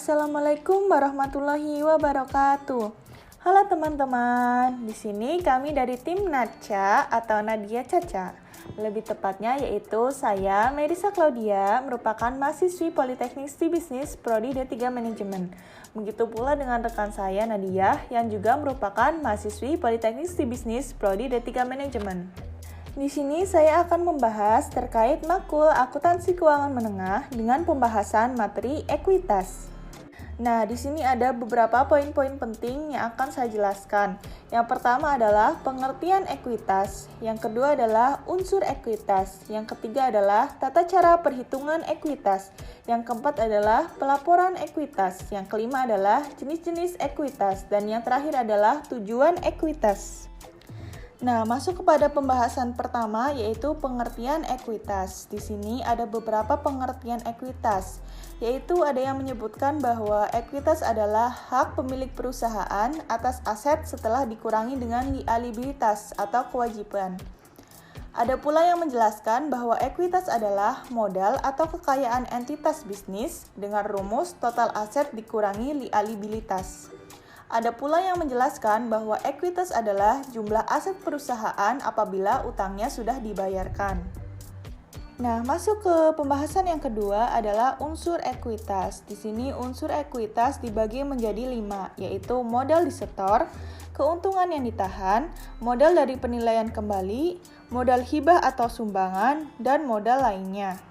Assalamualaikum warahmatullahi wabarakatuh. Halo teman-teman, di sini kami dari tim Naca atau Nadia Caca. Lebih tepatnya yaitu saya, Melisa Claudia, merupakan mahasiswi Politeknik Studi Bisnis Prodi D3 Manajemen. Begitu pula dengan rekan saya Nadia yang juga merupakan mahasiswi Politeknik Studi Bisnis Prodi D3 Manajemen. Di sini saya akan membahas terkait makul akuntansi keuangan menengah dengan pembahasan materi ekuitas. Nah, di sini ada beberapa poin-poin penting yang akan saya jelaskan. Yang pertama adalah pengertian ekuitas, yang kedua adalah unsur ekuitas, yang ketiga adalah tata cara perhitungan ekuitas, yang keempat adalah pelaporan ekuitas, yang kelima adalah jenis-jenis ekuitas, dan yang terakhir adalah tujuan ekuitas. Nah, masuk kepada pembahasan pertama yaitu pengertian ekuitas. Di sini ada beberapa pengertian ekuitas, yaitu ada yang menyebutkan bahwa ekuitas adalah hak pemilik perusahaan atas aset setelah dikurangi dengan liabilitas atau kewajiban. Ada pula yang menjelaskan bahwa ekuitas adalah modal atau kekayaan entitas bisnis dengan rumus total aset dikurangi liabilitas. Ada pula yang menjelaskan bahwa ekuitas adalah jumlah aset perusahaan apabila utangnya sudah dibayarkan. Nah, masuk ke pembahasan yang kedua adalah unsur ekuitas. Di sini unsur ekuitas dibagi menjadi 5, yaitu modal disetor, keuntungan yang ditahan, modal dari penilaian kembali, modal hibah atau sumbangan, dan modal lainnya.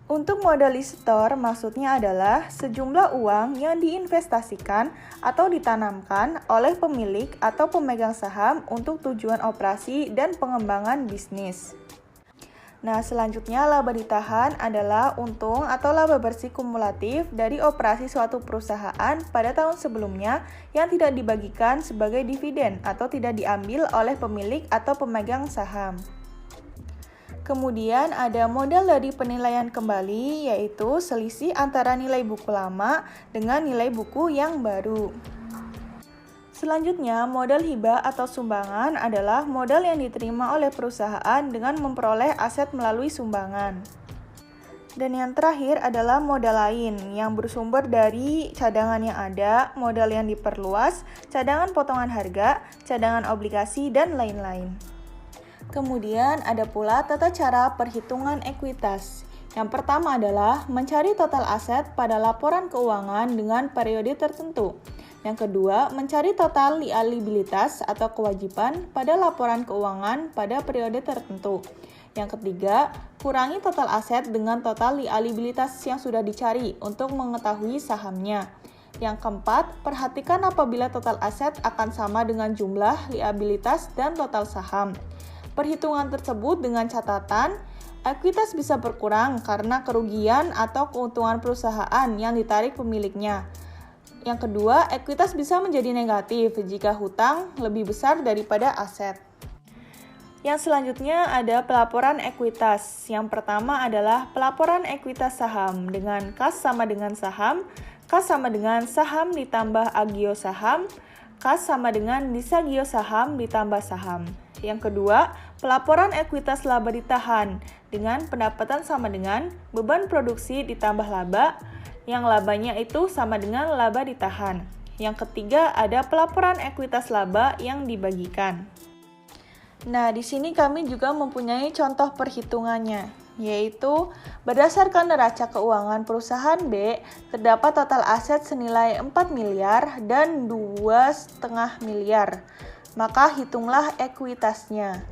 Untuk modal disetor maksudnya adalah sejumlah uang yang diinvestasikan atau ditanamkan oleh pemilik atau pemegang saham untuk tujuan operasi dan pengembangan bisnis. Nah, selanjutnya laba ditahan adalah untung atau laba bersih kumulatif dari operasi suatu perusahaan pada tahun sebelumnya yang tidak dibagikan sebagai dividen atau tidak diambil oleh pemilik atau pemegang saham. Kemudian ada modal dari penilaian kembali, yaitu selisih antara nilai buku lama dengan nilai buku yang baru. Selanjutnya, modal hibah atau sumbangan adalah modal yang diterima oleh perusahaan dengan memperoleh aset melalui sumbangan. Dan yang terakhir adalah modal lain yang bersumber dari cadangan yang ada, modal yang diperluas, cadangan potongan harga, cadangan obligasi, dan lain-lain. Kemudian ada pula tata cara perhitungan ekuitas. Yang pertama adalah mencari total aset pada laporan keuangan dengan periode tertentu. Yang kedua, mencari total liabilitas atau kewajiban pada laporan keuangan pada periode tertentu. Yang ketiga, kurangi total aset dengan total liabilitas yang sudah dicari untuk mengetahui sahamnya. Yang keempat, perhatikan apabila total aset akan sama dengan jumlah liabilitas dan total saham. Perhitungan tersebut dengan catatan, ekuitas bisa berkurang karena kerugian atau keuntungan perusahaan yang ditarik pemiliknya. Yang kedua, ekuitas bisa menjadi negatif jika hutang lebih besar daripada aset. Yang selanjutnya ada pelaporan ekuitas. Yang pertama adalah pelaporan ekuitas saham dengan kas sama dengan saham, kas sama dengan saham ditambah agio saham, kas sama dengan disagio saham ditambah saham. Yang kedua, pelaporan ekuitas laba ditahan dengan pendapatan sama dengan beban produksi ditambah laba, yang labanya itu sama dengan laba ditahan. Yang ketiga, ada pelaporan ekuitas laba yang dibagikan. Nah, di sini kami juga mempunyai contoh perhitungannya, yaitu berdasarkan neraca keuangan perusahaan B, terdapat total aset senilai 4 miliar dan 2,5 miliar. Maka hitunglah ekuitasnya.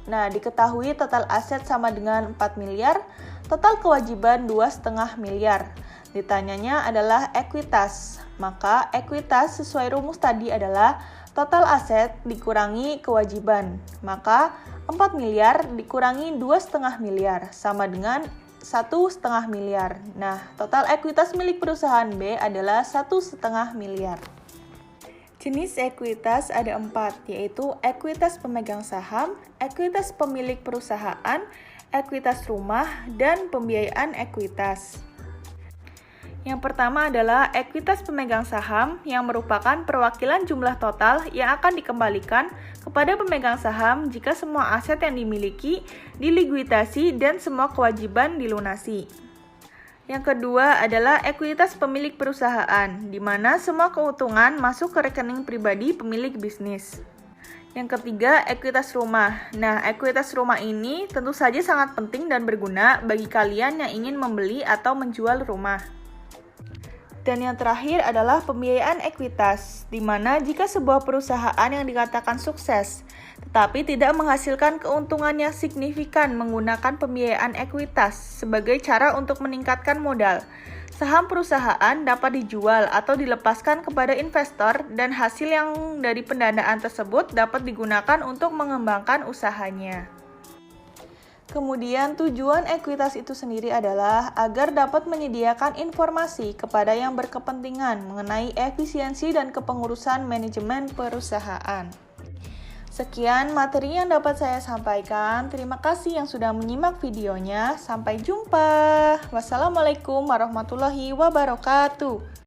Nah, diketahui total aset sama dengan 4 miliar, total kewajiban 2,5 miliar. Ditanyanya adalah ekuitas. Maka ekuitas sesuai rumus tadi adalah total aset dikurangi kewajiban. Maka 4 miliar dikurangi 2,5 miliar sama dengan 1,5 miliar. Nah, total ekuitas milik perusahaan B adalah 1,5 miliar. Jenis ekuitas ada 4, yaitu ekuitas pemegang saham, ekuitas pemilik perusahaan, ekuitas rumah, dan pembiayaan ekuitas. Yang pertama adalah ekuitas pemegang saham yang merupakan perwakilan jumlah total yang akan dikembalikan kepada pemegang saham jika semua aset yang dimiliki dilikuidasi dan semua kewajiban dilunasi. Yang kedua adalah ekuitas pemilik perusahaan, di mana semua keuntungan masuk ke rekening pribadi pemilik bisnis. Yang ketiga, ekuitas rumah. Nah, ekuitas rumah ini tentu saja sangat penting dan berguna bagi kalian yang ingin membeli atau menjual rumah. Dan yang terakhir adalah pembiayaan ekuitas, di mana jika sebuah perusahaan yang dikatakan sukses, tetapi tidak menghasilkan keuntungan yang signifikan menggunakan pembiayaan ekuitas sebagai cara untuk meningkatkan modal, saham perusahaan dapat dijual atau dilepaskan kepada investor dan hasil yang dari pendanaan tersebut dapat digunakan untuk mengembangkan usahanya. Kemudian tujuan ekuitas itu sendiri adalah agar dapat menyediakan informasi kepada yang berkepentingan mengenai efisiensi dan kepengurusan manajemen perusahaan. Sekian materi yang dapat saya sampaikan. Terima kasih yang sudah menyimak videonya. Sampai jumpa. Wassalamualaikum warahmatullahi wabarakatuh.